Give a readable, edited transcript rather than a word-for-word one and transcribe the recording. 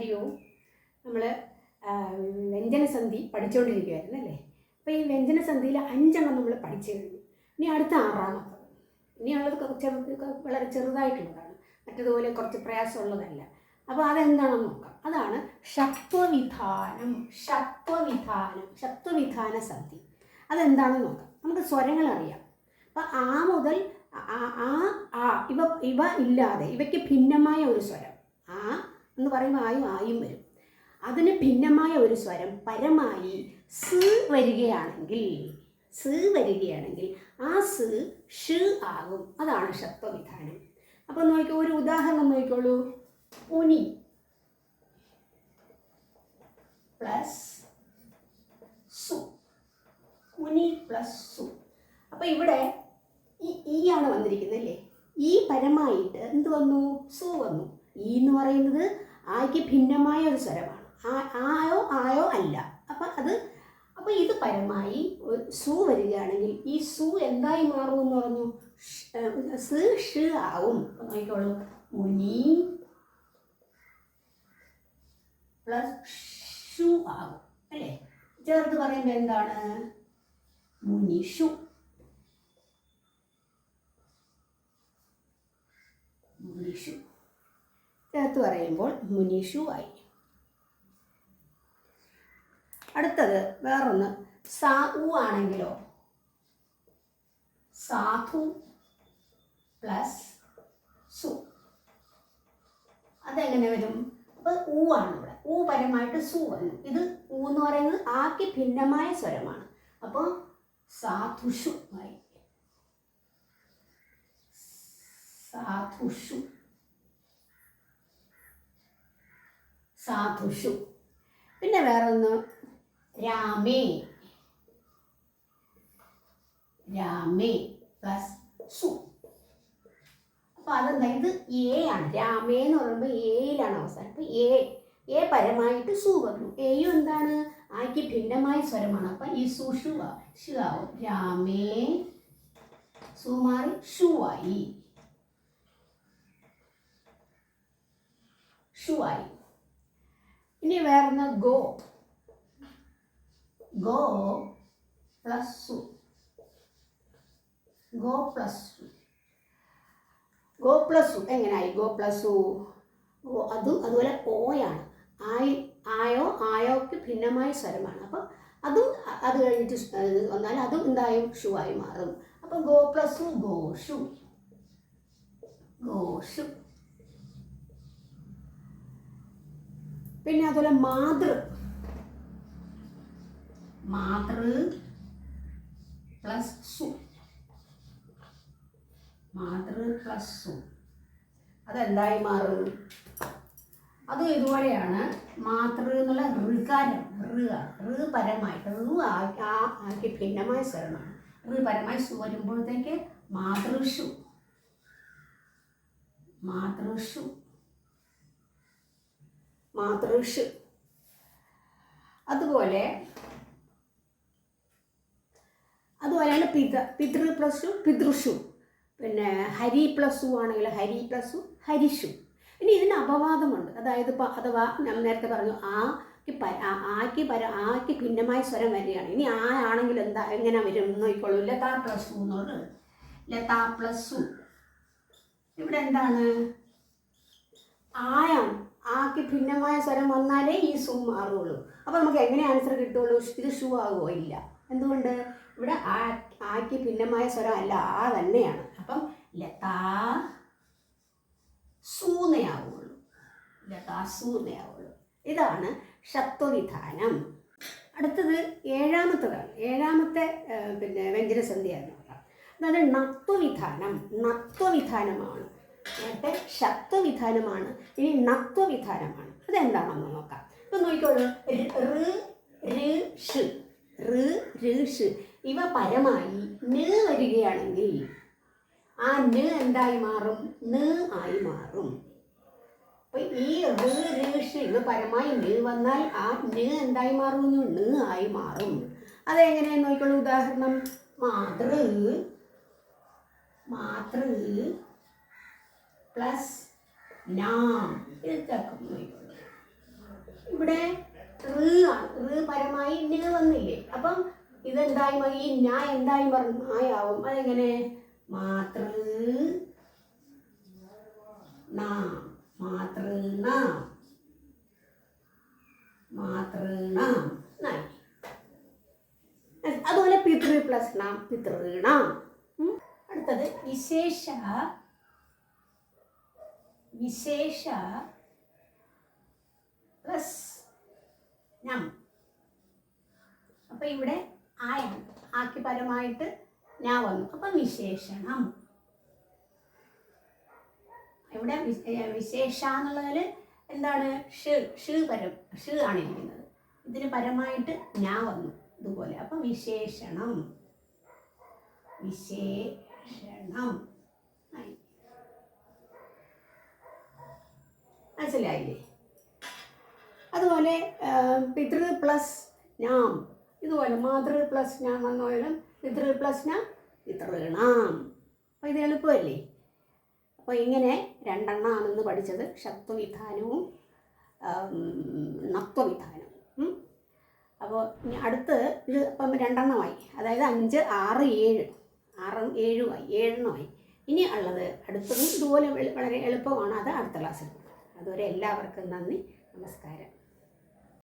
അറിയോ? നമ്മൾ വ്യഞ്ജനസന്ധി പഠിച്ചുകൊണ്ടിരിക്കുകയായിരുന്നു അല്ലേ? അപ്പോൾ ഈ വ്യഞ്ജനസന്ധിയിൽ 5 നമ്മൾ പഠിച്ചു കഴിഞ്ഞു. ഇനി അടുത്ത 6ാമത്തത്. ഇനിയുള്ളത് വളരെ ചെറുതായിട്ടുള്ളതാണ്, മറ്റതുപോലെ കുറച്ച് പ്രയാസമുള്ളതല്ല. അപ്പോൾ അതെന്താണെന്ന് നോക്കാം. അതാണ് ഷത്വവിധാനം. ഷത്വവിധാന സന്ധി അതെന്താണെന്ന് നോക്കാം. നമുക്ക് സ്വരങ്ങൾ അറിയാം. അപ്പം ആ മുതൽ ഇവ ഇല്ലാതെ ഇവയ്ക്ക് ഭിന്നമായ ഒരു സ്വരം, ആ എന്ന് പറയുമ്പോൾ ആയും വരും. അതിന് ഭിന്നമായ ഒരു സ്വരം പരമായി സ് വരികയാണെങ്കിൽ ആ സ് ഷ് ആകും. അതാണ് ഷത്വവിധാനം. അപ്പം നോക്കിക്കോ, ഒരു ഉദാഹരണം നോക്കിക്കോളൂ. ഉനി പ്ലസ് സു, ഉനി പ്ലസ് സു. അപ്പം ഇവിടെ ഈ ആണ് വന്നിരിക്കുന്നത് അല്ലേ? ഈ പരമായിട്ട് എന്ത് വന്നു? സു വന്നു. ഈ എന്ന് പറയുന്നത് ആയ്ക്ക് ഭിന്നമായ ഒരു സ്വരമാണ്. ആയോ അല്ല. അപ്പം ഇത് പരമായി സു വരികയാണെങ്കിൽ ഈ സു എന്തായി മാറും എന്ന് പറഞ്ഞു? സ് ഷ് ആവും. അപ്പം നോക്കിക്കോളൂ, മുനി പ്ലസ് ഷു ആകും അല്ലേ? ചേർത്ത് പറയുമ്പോൾ എന്താണ്? മുനിഷു. ചേർത്ത് പറയുമ്പോൾ മുനിഷു ആയി. അടുത്തത് വേറൊന്ന് സാധു ആണെങ്കിലോ? സാധു പ്ലസ് സു. അതെങ്ങനെ വരും? അപ്പോൾ ഊ ആണ് ഇവിടെ. ഊ പരമായിട്ട് സു വന്നു. ഇത് ഊ എന്ന് പറയുന്നത് ആക്ക് ഭിന്നമായ സ്വരമാണ്. അപ്പോൾ സാധുഷു ആയി. സാധുഷു. പിന്നെ വേറൊന്ന് രാമേ പ്ലസ് സു. അപ്പോൾ അതെന്താ? ഇത് എ ആണ്. രാമേ എന്ന് പറയുമ്പോൾ എയിലാണ് അവസാനം. അപ്പോൾ എ പരമായിട്ട് സു വന്നു. എയും എന്താണ്? ആക്ക് ഭിന്നമായ സ്വരമാണ്. അപ്പം ഈ സു ഷു ആവും. രാമേ സു മാറി ഷു ആയി. ഇനി വേറൊന്ന് ഗോ പ്ലസ് സു. ഗോ പ്ലസ് സു എങ്ങനെയായി? ഗോ പ്ലസ് സു അതുപോലെ ഓയാണ്. ആയോക്ക് ഭിന്നമായ സ്വരമാണ്. അപ്പം അത് കഴിഞ്ഞിട്ട് വന്നാൽ അതും എന്തായും ഷു ആയി മാറും. അപ്പം ഗോ പ്ലസ് സു ഗോഷു. പിന്നെ അതുപോലെ മാതൃ പ്ലസ് സു. അതെന്തായി മാറും? അത് ഇതുപോലെയാണ്. മാതൃ എന്നുള്ള ഋകാരം, ഋ പരമായിട്ട് ആക്കി ഭിന്നമായ സ്വരമാണ്. ഋ പരമായി സു വരുമ്പോഴത്തേക്ക് മാതൃഷു. അതുപോലെയാണ് പിതൃ പ്ലസ് ടു പിതൃഷു. പിന്നെ ഹരി പ്ലസ് ടു ആണെങ്കിൽ ഹരി പ്ലസ് ടു ഹരിഷു. ഇനി ഇതിന് അപവാദമുണ്ട്. അതായത് അഥവാ ഞാൻ നേരത്തെ പറഞ്ഞു ആക്ക് ഭിന്നമായ സ്വരം വരികയാണ്. ഇനി ആണെങ്കിൽ എങ്ങനെ വരും എന്ന് നോക്കിക്കോളൂ. ലതാ പ്ലസ് ടു എന്നുള്ളത് ലതാ പ്ലസ് ടു. ഇവിടെ എന്താണ്? ആയാണ്. ആക്ക് ഭിന്നമായ സ്വരം വന്നാലേ ഈ സു മാറുള്ളൂ. അപ്പോൾ നമുക്ക് എങ്ങനെ ആൻസർ കിട്ടുള്ളൂ? ഇത് ഷു ആകുമോ? ഇല്ല. എന്തുകൊണ്ട്? ഇവിടെ ആക്ക് ഭിന്നമായ സ്വരം അല്ല, ആ തന്നെയാണ്. അപ്പം ലതാ സൂന്നയാവുള്ളൂ. ഇതാണ് ഷത്വവിധാനം. അടുത്തത് 7ാമത്തതാണ്. 7ാമത്തെ വ്യഞ്ജനസന്ധിയാണ്. അതായത് നത്വവിധാനമാണ്. നേരത്തെ ഷത്വവിധാനമാണ്, ഇനി നത്വവിധാനമാണ്. അതെന്താണെന്ന് നോക്കാം. ഇപ്പം നോക്കിക്കോളൂ. ഋ ഇവ പരമായി ന് വരികയാണെങ്കിൽ ആ ന് എന്തായി മാറും? ന് ആയി മാറും. അപ്പം ഈ ഇവ പരമായി ന് വന്നാൽ ആ ന് എന്തായി മാറുന്നു? ന് ആയി മാറും. അതെങ്ങനെയാന്ന് നോക്കിക്കോളൂ. ഉദാഹരണം മാതൃ പ്ലസ് നാം. ഇത് നോക്കിക്കോളൂ. ഇവിടെ ഋ ആണ്. ഋ പരമായി ന് വന്നില്ലേ? അപ്പം ഇതെന്തായി മാറി? ഈ ന എന്തായി പറഞ്ഞു? നായാവും. അതെങ്ങനെ? മാതൃനാം, മാതൃനാം, മാതൃനാം. അതുപോലെ പിതൃ പ്ലസ് നാം, പിതൃണാം. അടുത്തത് വിശേഷ, വിശേഷ പ്ലസ് നം. അപ്പം ഇവിടെ ആയാണ്. ആക്കി പരമായിട്ട് ഞാൻ വന്നു. അപ്പം വിശേഷണം. ഇവിടെ വിശേഷ എന്നുള്ളതിൽ എന്താണ്? ഷ് പരം, ഷ് ആണ് ഇരിക്കുന്നത്. ഇതിന് പരമായിട്ട് ഞാൻ വന്നു ഇതുപോലെ. അപ്പം വിശേഷണം, വിശേഷണം. മനസ്സിലായില്ലേ? അതുപോലെ പിതൃ പ്ലസ് നാം, ഇതുപോലെ മാതൃ പ്ലസ് നാം വന്നോലും പിതൃ പ്ലസ് നാം, പിതൃണാം. അപ്പോൾ ഇത് എളുപ്പമല്ലേ? അപ്പോൾ ഇങ്ങനെ രണ്ടെണ്ണമാണെന്ന് പഠിച്ചത്, ഷത്വവിധാനവും നത്വവിധാനവും. അപ്പോൾ ഇനി അടുത്ത് ഇത് ഇപ്പം രണ്ടെണ്ണമായി, അതായത് 5, 6, 7, 6ഉം 7ഉമായി, 7എണ്ണമായി. ഇനി ഉള്ളത് അടുത്തതും ഇതുപോലെ വളരെ എളുപ്പമാണ്. അത് അടുത്ത ക്ലാസ്സിൽ. അതുവരെ എല്ലാവർക്കും നന്ദി, നമസ്കാരം.